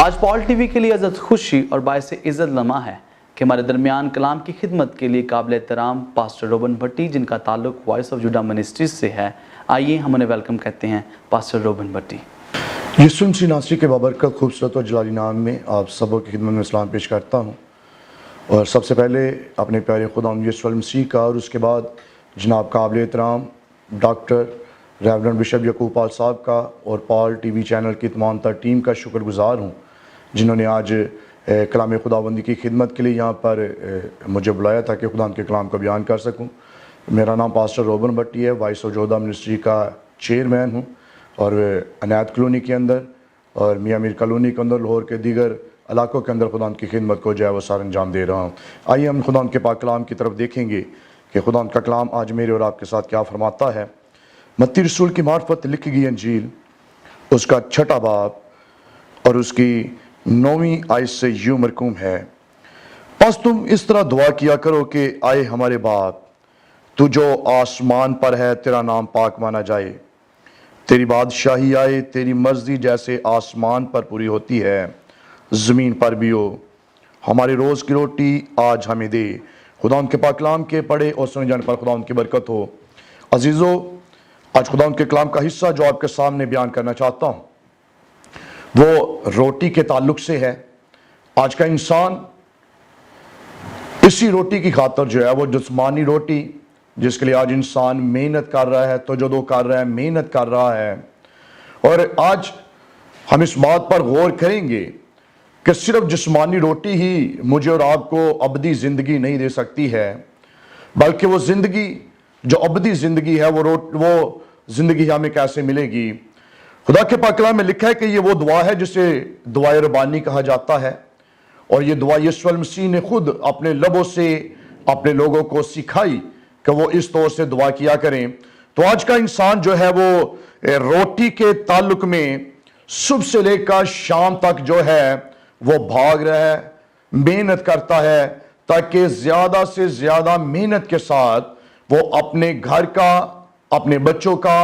آج پال T V کے لیے عزت خوشی اور باعث عزت لمحہ ہے کہ ہمارے درمیان کلام کی خدمت کے لیے قابل احترام پاسٹر روبن بھٹی، جن کا تعلق وائس آف جوڈا منسٹریز سے ہے۔ آئیے ہم انہیں ویلکم کہتے ہیں پاسٹر روبن بھٹی۔ یسوع مسیح ناصری کے بابرکت خوبصورت اور جلالی نام میں آپ سبوں کی خدمت میں سلام پیش کرتا ہوں، اور سب سے پہلے اپنے پیارے خدا یسوع مسیح کا اور اس کے بعد جناب قابل احترام ڈاکٹر ریورنڈ بشپ یعقوب پال صاحب کا اور پال ٹی وی چینل کی تمام تر ٹیم کا شکر گزار ہوں، جنہوں نے آج کلام خداوندی کی خدمت کے لیے یہاں پر مجھے بلایا تھا کہ خدا کے کلام کا بیان کر سکوں۔ میرا نام پاسٹر روبن بھٹی ہے، وائس آف جوڈا منسٹری کا چیئرمین ہوں، اور عنایت کالونی کے اندر اور میاں میر کالونی کے اندر لاہور کے دیگر علاقوں کے اندر خدا کی خدمت کو جو ہے وہ سار انجام دے رہا ہوں۔ آئیے ہم خدا کے پاک کلام کی طرف دیکھیں گے کہ خدا کا کلام آج میرے اور آپ کے ساتھ کیا فرماتا ہے۔ متی رسول کی معرفت لکھی گئی انجیل، اس کا 6واں باب اور اس کی 9ویں آیت سے یوں مرقوم ہے: پس تم اس طرح دعا کیا کرو کہ آئے ہمارے باپ، تو جو آسمان پر ہے تیرا نام پاک مانا جائے، تیری بادشاہی آئے، تیری مرضی جیسے آسمان پر پوری ہوتی ہے زمین پر بھی ہو، ہمارے روز کی روٹی آج ہمیں دے۔ خدا ان کے پاک کلام کے پڑھے اور سنے جانے پر خدا ان کی برکت ہو۔ عزیزو، آج خدا ان کے کلام کا حصہ جو آپ کے سامنے بیان کرنا چاہتا ہوں وہ روٹی کے تعلق سے ہے۔ آج کا انسان اسی روٹی کی خاطر جو ہے وہ جسمانی روٹی، جس کے لیے آج انسان محنت کر رہا ہے، تجدد کر رہا ہے، محنت کر رہا ہے، اور آج ہم اس بات پر غور کریں گے کہ صرف جسمانی روٹی ہی مجھے اور آپ کو ابدی زندگی نہیں دے سکتی ہے، بلکہ وہ زندگی جو ابدی زندگی ہے وہ زندگی ہمیں کیسے ملے گی۔ خدا کے پاک کلام میں لکھا ہے کہ یہ وہ دعا ہے جسے دعائے ربانی کہا جاتا ہے، اور یہ دعا یسوع مسیح نے خود اپنے لبوں سے اپنے لوگوں کو سکھائی کہ وہ اس طور سے دعا کیا کریں۔ تو آج کا انسان جو ہے وہ روٹی کے تعلق میں صبح سے لے کر شام تک جو ہے وہ بھاگ رہا ہے، محنت کرتا ہے، تاکہ زیادہ سے زیادہ محنت کے ساتھ وہ اپنے گھر کا، اپنے بچوں کا،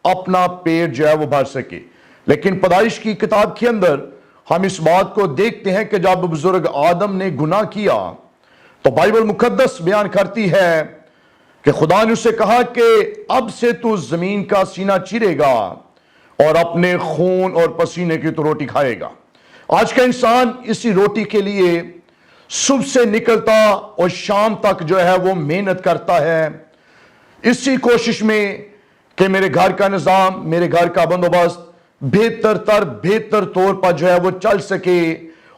اپنا پیٹ جو ہے وہ بھر سکے۔ لیکن پیدائش کی کتاب کے اندر ہم اس بات کو دیکھتے ہیں کہ جب بزرگ آدم نے گناہ کیا تو بائبل مقدس بیان کرتی ہے کہ خدا نے اسے کہا کہ اب سے تو زمین کا سینہ چیرے گا اور اپنے خون اور پسینے کی تو روٹی کھائے گا۔ آج کا انسان اسی روٹی کے لیے صبح سے نکلتا اور شام تک جو ہے وہ محنت کرتا ہے، اسی کوشش میں کہ میرے گھر کا نظام، میرے گھر کا بندوبست بہتر طور پر جو ہے وہ چل سکے،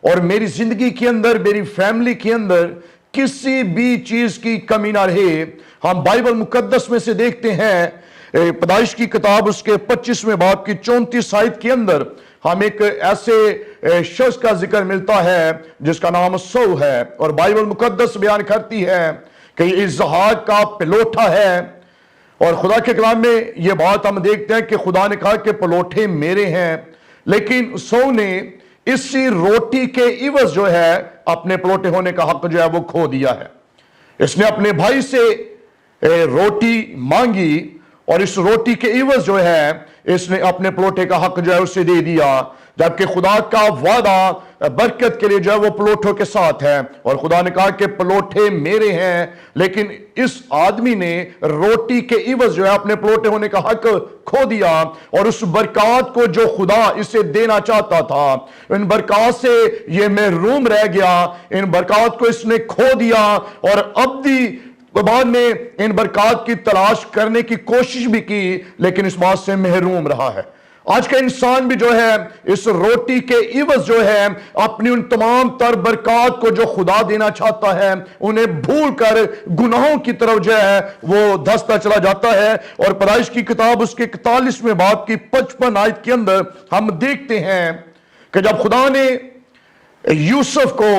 اور میری زندگی کے اندر، میری فیملی کے اندر کسی بھی چیز کی کمی نہ رہے۔ ہم بائبل مقدس میں سے دیکھتے ہیں، پیدائش کی کتاب اس کے 25ویں باب کی 34 آیت کے اندر ہم ایک ایسے شخص کا ذکر ملتا ہے جس کا نام سو ہے، اور بائبل مقدس بیان کرتی ہے کہ یہ اسحاق کا پلوٹا ہے، اور خدا کے کلام میں یہ بات ہم دیکھتے ہیں کہ خدا نے کہا کہ پلوٹے میرے ہیں، لیکن سو نے اسی روٹی کے عوض جو ہے اپنے پلوٹے ہونے کا حق جو ہے وہ کھو دیا ہے۔ اس نے اپنے بھائی سے روٹی مانگی، اور اس روٹی کے عوض جو ہے اس نے اپنے پلوٹے کا حق جو ہے اسے دے دیا، جبکہ خدا کا وعدہ برکت کے لیے جو ہے وہ پلوٹوں کے ساتھ ہے، اور خدا نے کہا کہ پلوٹے میرے ہیں، لیکن اس آدمی نے روٹی کے عوض جو ہے اپنے پلوٹے ہونے کا حق کھو دیا، اور اس برکات کو جو خدا اسے دینا چاہتا تھا، ان برکات سے یہ محروم رہ گیا، ان برکات کو اس نے کھو دیا، اور ابدی بعد میں ان برکات کی تلاش کرنے کی کوشش بھی کی، لیکن اس بات سے محروم رہا ہے۔ آج کا انسان بھی جو ہے اس روٹی کے عوض جو ہے اپنی ان تمام تر برکات کو جو خدا دینا چاہتا ہے انہیں بھول کر گناہوں کی طرف جو ہے وہ دھستا چلا جاتا ہے، اور پیدائش کی کتاب اس کے 41ویں باب کی 55 آیت کے اندر ہم دیکھتے ہیں کہ جب خدا نے یوسف کو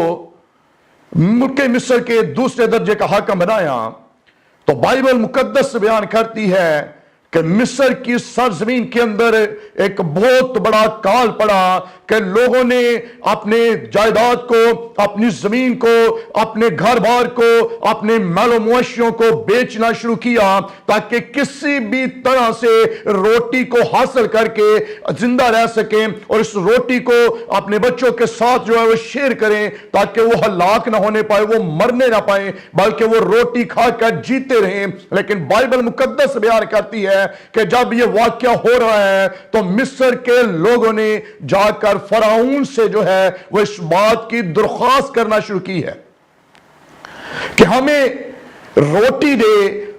ملک مصر کے دوسرے درجے کا حاکم بنایا تو بائبل مقدس بیان کرتی ہے کہ مصر کی سرزمین کے اندر ایک بہت بڑا کال پڑا کہ لوگوں نے اپنے جائیداد کو، اپنی زمین کو، اپنے گھر بار کو، اپنے مال و مویشیوں کو بیچنا شروع کیا تاکہ کسی بھی طرح سے روٹی کو حاصل کر کے زندہ رہ سکیں، اور اس روٹی کو اپنے بچوں کے ساتھ جو ہے وہ شیئر کریں تاکہ وہ ہلاک نہ ہونے پائے، وہ مرنے نہ پائیں، بلکہ وہ روٹی کھا کر جیتے رہیں۔ لیکن بائبل مقدس بیان کرتی ہے کہ جب یہ واقعہ ہو رہا ہے تو مصر کے لوگوں نے جا کر فرعون سے جو ہے وہ اس بات کی درخواست کرنا شروع کی ہے کہ ہمیں روٹی دے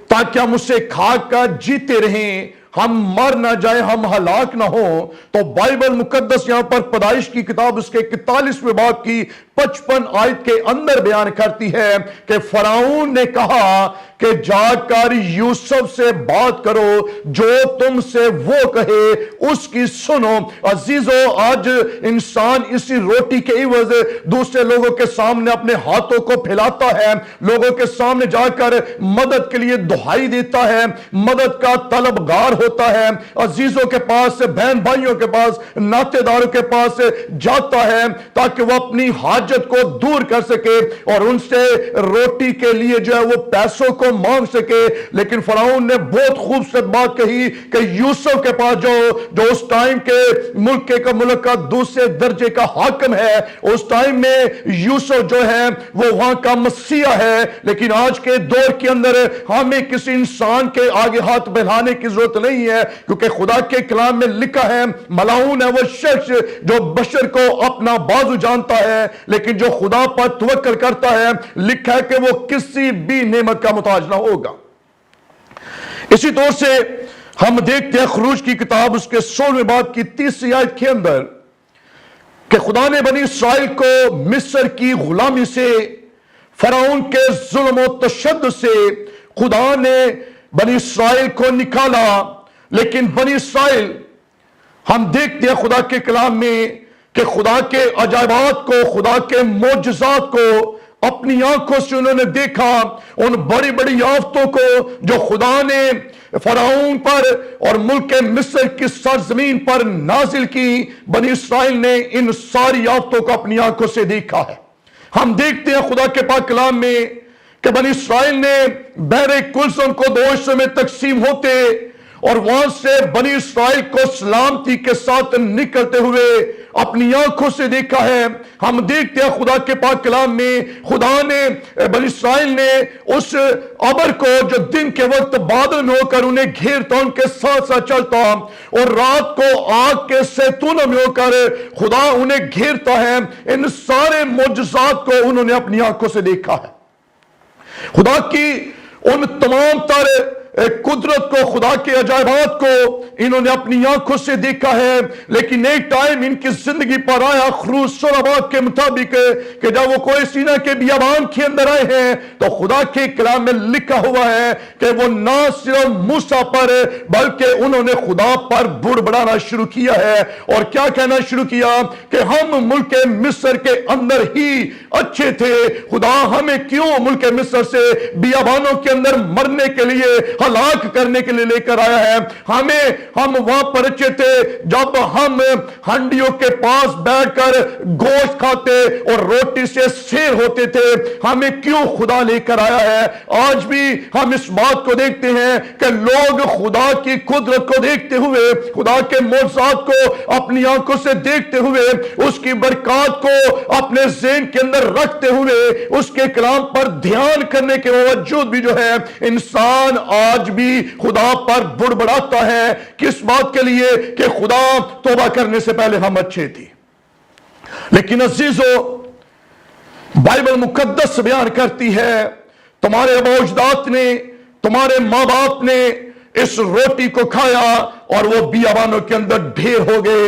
تاکہ ہم اسے کھا کر جیتے رہیں، ہم مر نہ جائیں، ہم ہلاک نہ ہوں۔ تو بائبل مقدس یہاں پر پیدائش کی کتاب اس کے 41ویں باب کی 55 آیت کے اندر بیان کرتی ہے کہ فرعون نے کہا کہ جا کر یوسف سے بات کرو، جو تم سے وہ کہے اس کی سنو۔ عزیزو، آج انسان اسی روٹی کے عوض دوسرے لوگوں کے سامنے اپنے ہاتھوں کو پھیلاتا ہے، لوگوں کے سامنے جا کر مدد کے لیے دہائی دیتا ہے، مدد کا طلبگار ہوتا ہے، عزیزوں کے پاس، بہن بھائیوں کے پاس، ناطے داروں کے پاس جاتا ہے تاکہ وہ اپنی حاجت کو دور کر سکے اور ان سے روٹی کے لیے جو ہے وہ پیسوں کو مانگ سکے۔ لیکن فرعون نے بہت خوبصورت بات کہی کہ یوسف کے پاس جو اس ٹائم کے ملک کا دوسرے درجے کا حاکم ہے، اس ٹائم میں یوسف جو ہے وہ وہاں کا مسیح ہے۔ لیکن آج کے دور کے اندر ہمیں کسی انسان کے آگے ہاتھ پھیلانے کی ضرورت نہیں ہے، کیونکہ خدا کے کلام میں لکھا ہے ملعون ہے وہ شخص جو بشر کو اپنا بازو جانتا ہے لیکن جو خدا پر توکل کرتا ہے، لکھا ہے کہ وہ کسی بھی نعمت کا محتاج نہ ہوگا۔ اسی طور سے ہم دیکھتے ہیں خروج کی کتاب اس کے 16ویں باب کی 30 آیت کے اندر کہ خدا نے بنی اسرائیل کو مصر کی غلامی سے، فرعون کے ظلم و تشدد سے خدا نے بنی اسرائیل کو نکالا۔ لیکن بنی اسرائیل، ہم دیکھتے ہیں خدا کے کلام میں کہ خدا کے عجائبات کو، خدا کے معجزات کو اپنی آنکھوں سے انہوں نے دیکھا، ان بڑی بڑی آفتوں کو جو خدا نے فرعون پر اور ملک مصر کی سرزمین پر نازل کی، بنی اسرائیل نے ان ساری آفتوں کو اپنی آنکھوں سے دیکھا ہے۔ ہم دیکھتے ہیں خدا کے پاک کلام میں کہ بنی اسرائیل نے بحر کلثم کو 2 حصوں میں تقسیم ہوتے اور وہاں سے بنی اسرائیل کو سلامتی کے ساتھ نکلتے ہوئے اپنی آنکھوں سے دیکھا ہے۔ ہم دیکھتے ہیں خدا کے پاک کلام میں خدا نے بنی اسرائیل نے اس ابر کو جو دن کے وقت بادل میں ہو کر انہیں گھیرتا، ان کے ساتھ ساتھ چلتا، اور رات کو آگ کے سیتونوں میں ہو کر خدا انہیں گھیرتا ہے، ان سارے معجزات کو انہوں نے اپنی آنکھوں سے دیکھا ہے۔ خدا کی ان تمام تر قدرت کو، خدا کے عجائبات کو انہوں نے اپنی آنکھوں سے دیکھا ہے۔ لیکن ایک ٹائم ان کی زندگی پر آیا خروج 16 باب کے مطابق کہ جب وہ کوہ سینا کے بیابان کے اندر آئے ہیں تو خدا کے کلام میں لکھا ہوا ہے کہ وہ نہ صرف موسیٰ پر بلکہ انہوں نے خدا پر بڑبڑانا شروع کیا ہے، اور کیا کہنا شروع کیا کہ ہم ملک مصر کے اندر ہی اچھے تھے، خدا ہمیں کیوں ملک مصر سے بیابانوں کے اندر مرنے کے لیے، ہلاک کرنے کے لیے لے کر آیا ہے؟ ہم وہاں پر اچھے تھے جب ہم ہنڈیوں کے پاس بیٹھ کر گوشت کھاتے اور روٹی سے سیر ہوتے تھے، ہمیں کیوں خدا لے کر آیا ہے؟ آج بھی ہم اس بات کو دیکھتے ہیں کہ لوگ خدا کی قدرت کو دیکھتے ہوئے، خدا کے معجزات کو اپنی آنکھوں سے دیکھتے ہوئے، اس کی برکات کو اپنے ذہن کے اندر رکھتے ہوئے، اس کے کلام پر دھیان کرنے کے باوجود بھی جو ہے انسان آج بھی خدا پر بڑبڑاتا ہے۔ کس بات کے لیے؟ کہ خدا توبہ کرنے سے پہلے ہم اچھے تھے۔ لیکن عزیزو، بائبل مقدس بیان کرتی ہے تمہارے ابا اجداد نے، تمہارے ماں باپ نے اس روٹی کو کھایا اور وہ بیابانوں کے اندر ڈھیر ہو گئے۔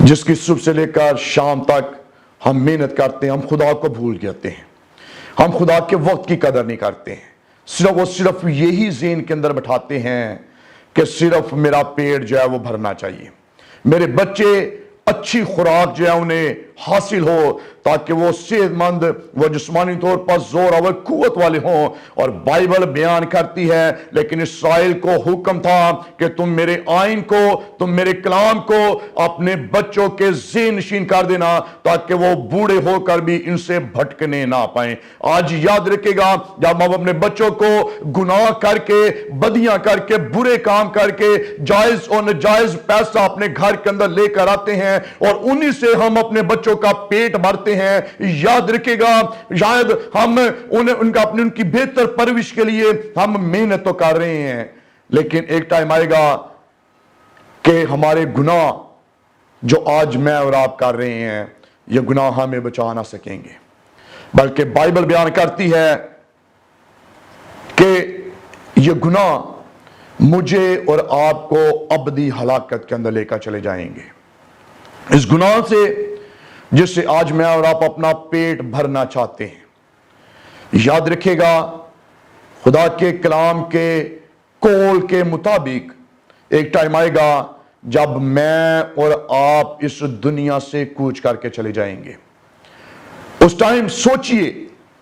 جس کی صبح سے لے کر شام تک ہم محنت کرتے ہیں، ہم خدا کو بھول جاتے ہیں، ہم خدا کے وقت کی قدر نہیں کرتے ہیں، صرف یہی ذہن کے اندر بٹھاتے ہیں کہ صرف میرا پیٹ جو ہے وہ بھرنا چاہیے، میرے بچے اچھی خوراک جو ہے انہیں حاصل ہو تاکہ وہ صحت مند، وہ جسمانی طور پر زور اور قوت والے ہوں۔ اور بائبل بیان کرتی ہے لیکن اسرائیل کو حکم تھا کہ تم میرے آئین کو، تم میرے کلام کو اپنے بچوں کے ذہن نشین کر دینا تاکہ وہ بوڑھے ہو کر بھی ان سے بھٹکنے نہ پائیں۔ آج یاد رکھے گا، جب ہم اپنے بچوں کو گناہ کر کے، بدیاں کر کے، برے کام کر کے، جائز اور ناجائز پیسہ اپنے گھر کے اندر لے کر آتے ہیں اور انہی سے ہم اپنے بچوں کا پیٹ بھرتے ہیں، یاد رکھے گا شاید ہم ان کی بہتر پرورش کے لیے ہم محنت تو کر رہے ہیں، لیکن ایک ٹائم آئے گا کہ ہمارے گناہ جو آج میں اور آپ کر رہے ہیں یہ گناہ ہمیں بچا نہ سکیں گے، بلکہ بائبل بیان کرتی ہے کہ یہ گناہ مجھے اور آپ کو ابدی ہلاکت کے اندر لے کر چلے جائیں گے۔ اس گناہ سے جس سے آج میں اور آپ اپنا پیٹ بھرنا چاہتے ہیں، یاد رکھے گا خدا کے کلام کے قول کے مطابق ایک ٹائم آئے گا جب میں اور آپ اس دنیا سے کوچ کر کے چلے جائیں گے۔ اس ٹائم سوچئے،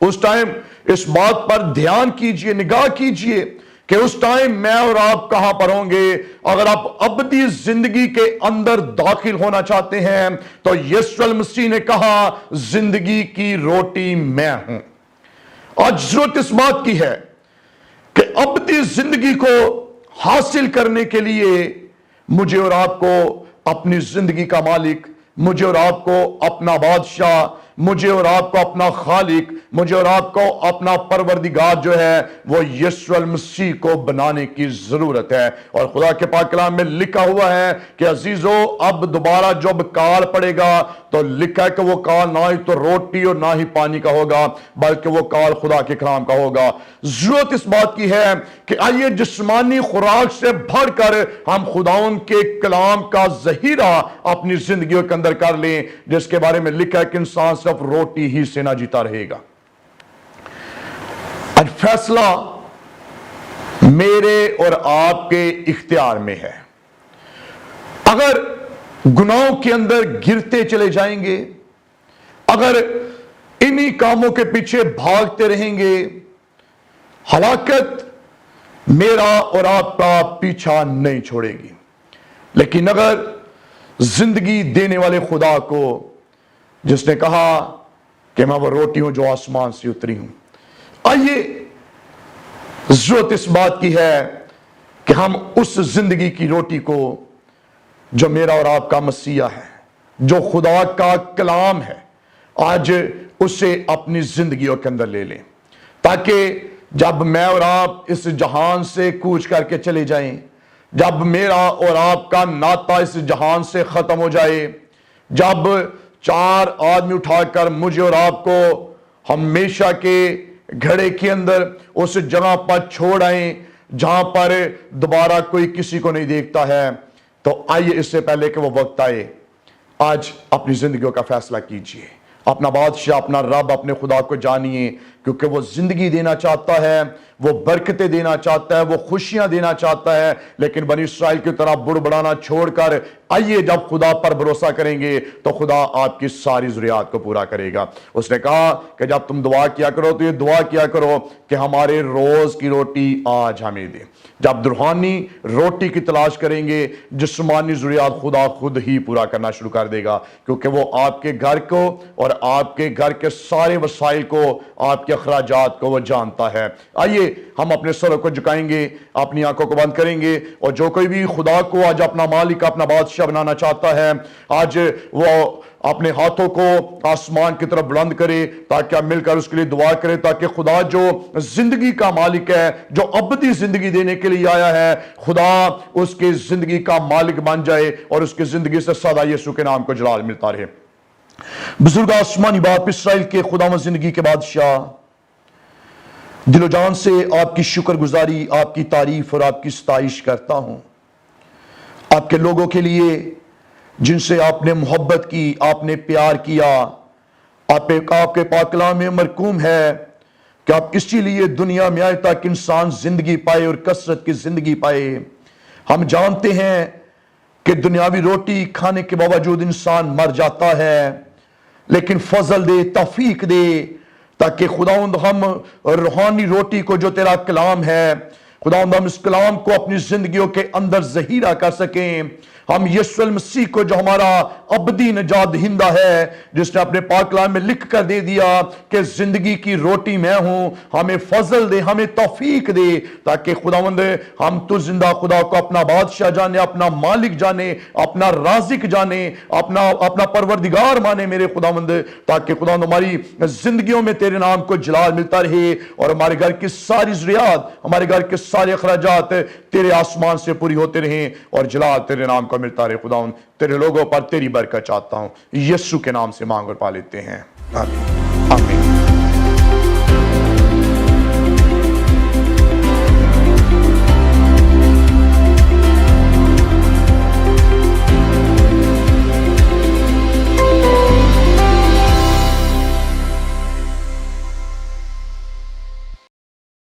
اس ٹائم اس بات پر دھیان کیجئے، نگاہ کیجئے کہ اس ٹائم میں اور آپ کہاں پر ہوں گے۔ اگر آپ ابدی زندگی کے اندر داخل ہونا چاہتے ہیں تو یسوع المسیح نے کہا زندگی کی روٹی میں ہوں۔ آج ضرورت اس بات کی ہے کہ ابدی زندگی کو حاصل کرنے کے لیے مجھے اور آپ کو اپنی زندگی کا مالک، مجھے اور آپ کو اپنا بادشاہ، مجھے اور آپ کو اپنا خالق، مجھے اور آپ کو اپنا پروردگار جو ہے وہ یسوع المسیح کو بنانے کی ضرورت ہے۔ اور خدا کے پاک کلام میں لکھا ہوا ہے کہ عزیزو اب دوبارہ جب کال پڑے گا تو لکھا ہے کہ وہ کال نہ ہی تو روٹی اور نہ ہی پانی کا ہوگا بلکہ وہ کال خدا کے کلام کا ہوگا۔ ضرورت اس بات کی ہے کہ آئیے جسمانی خوراک سے بڑھ کر ہم خداوند کے کلام کا ذخیرہ اپنی زندگیوں کے اندر کر لیں، جس کے بارے میں لکھا ہے کہ انسان صرف روٹی ہی سے نہ جیتا رہے گا۔ آج فیصلہ میرے اور آپ کے اختیار میں ہے۔ اگر گناہوں کے اندر گرتے چلے جائیں گے، اگر انہی کاموں کے پیچھے بھاگتے رہیں گے، ہلاکت میرا اور آپ کا پیچھا نہیں چھوڑے گی۔ لیکن اگر زندگی دینے والے خدا کو، جس نے کہا کہ میں وہ روٹی ہوں جو آسمان سے اتری ہوں، آئیے ضرورت اس بات کی ہے کہ ہم اس زندگی کی روٹی کو جو میرا اور آپ کا مسیح ہے، جو خدا کا کلام ہے، آج اسے اپنی زندگیوں کے اندر لے لیں، تاکہ جب میں اور آپ اس جہان سے کوچ کر کے چلے جائیں، جب میرا اور آپ کا ناطہ اس جہان سے ختم ہو جائے، جب چار آدمی اٹھا کر مجھے اور آپ کو ہمیشہ کے گھڑے کے اندر اس جگہ پر چھوڑ آئیں جہاں پر دوبارہ کوئی کسی کو نہیں دیکھتا ہے، تو آئیے اس سے پہلے کہ وہ وقت آئے، آج اپنی زندگیوں کا فیصلہ کیجئے، اپنا بادشاہ، اپنا رب، اپنے خدا کو جانیے، کیونکہ وہ زندگی دینا چاہتا ہے، وہ برکتیں دینا چاہتا ہے، وہ خوشیاں دینا چاہتا ہے، لیکن بنی اسرائیل کی طرح بڑبڑانا چھوڑ کر آئیے جب خدا پر بھروسہ کریں گے تو خدا آپ کی ساری ضروریات کو پورا کرے گا۔ اس نے کہا کہ جب تم دعا کیا کرو تو یہ دعا کیا کرو کہ ہمارے روز کی روٹی آج ہمیں دے۔ جب روحانی روٹی کی تلاش کریں گے، جسمانی ضروریات خدا خود ہی پورا کرنا شروع کر دے گا، کیونکہ وہ آپ کے گھر کو اور آپ کے گھر کے سارے وسائل کو، آپ کے اخراجات کو وہ جانتا ہے۔ آئیے ہم اپنے سروں کو جھکائیں گے، اپنی آنکھوں کو بند کریں گے، اور جو کوئی بھی خدا کو آج اپنا مالک، اپنا بادشاہ بنانا چاہتا ہے، آج وہ اپنے ہاتھوں کو آسمان کی طرف بلند کرے تاکہ ہم مل کر اس کے لیے دعا کریں، تاکہ خدا جو زندگی کا مالک ہے، جو ابدی زندگی دینے کے لیے آیا ہے، خدا اس کی زندگی کا مالک بن جائے اور اس کی زندگی سے سدا یسوع کے نام کو جلال ملتا رہے۔ بزرگ آسمانی باپ، اسرائیل کے خدا و زندگی کے بادشاہ، دل و جان سے آپ کی شکر گزاری، آپ کی تعریف اور آپ کی ستائش کرتا ہوں، آپ کے لوگوں کے لیے جن سے آپ نے محبت کی، آپ نے پیار کیا، آپ کے پاک کلام میں مرقوم ہے کہ آپ اسی لیے دنیا میں آئے تاکہ انسان زندگی پائے اور کثرت کی زندگی پائے۔ ہم جانتے ہیں کہ دنیاوی روٹی کھانے کے باوجود انسان مر جاتا ہے، لیکن فضل دے، توفیق دے، تاکہ خداوند ہم روحانی روٹی کو جو تیرا کلام ہے، خداوند ہم اس کلام کو اپنی زندگیوں کے اندر ذخیرہ کر سکیں۔ ہم یسوع المسیح کو جو ہمارا ابدی نجات دہندہ ہے، جس نے اپنے پاک کلام میں لکھ کر دے دیا کہ زندگی کی روٹی میں ہوں، ہمیں فضل دے، ہمیں توفیق دے، تاکہ خداوند ہم تو زندہ خدا کو اپنا بادشاہ جانے، اپنا مالک جانے، اپنا رازق جانے، اپنا پروردگار مانے میرے خداوند، تاکہ خداوند ہماری زندگیوں میں تیرے نام کو جلال ملتا رہے، اور ہمارے گھر کی ساری ضروریات، ہمارے گھر کے سارے اخراجات تیرے آسمان سے پوری ہوتے رہیں، اور جلال تیرے نام کو ملتا رہے۔ خداوند تیرے لوگوں پر تیری برکت چاہتا ہوں، یسوع کے نام سے مانگ اور پا لیتے ہیں، آمین۔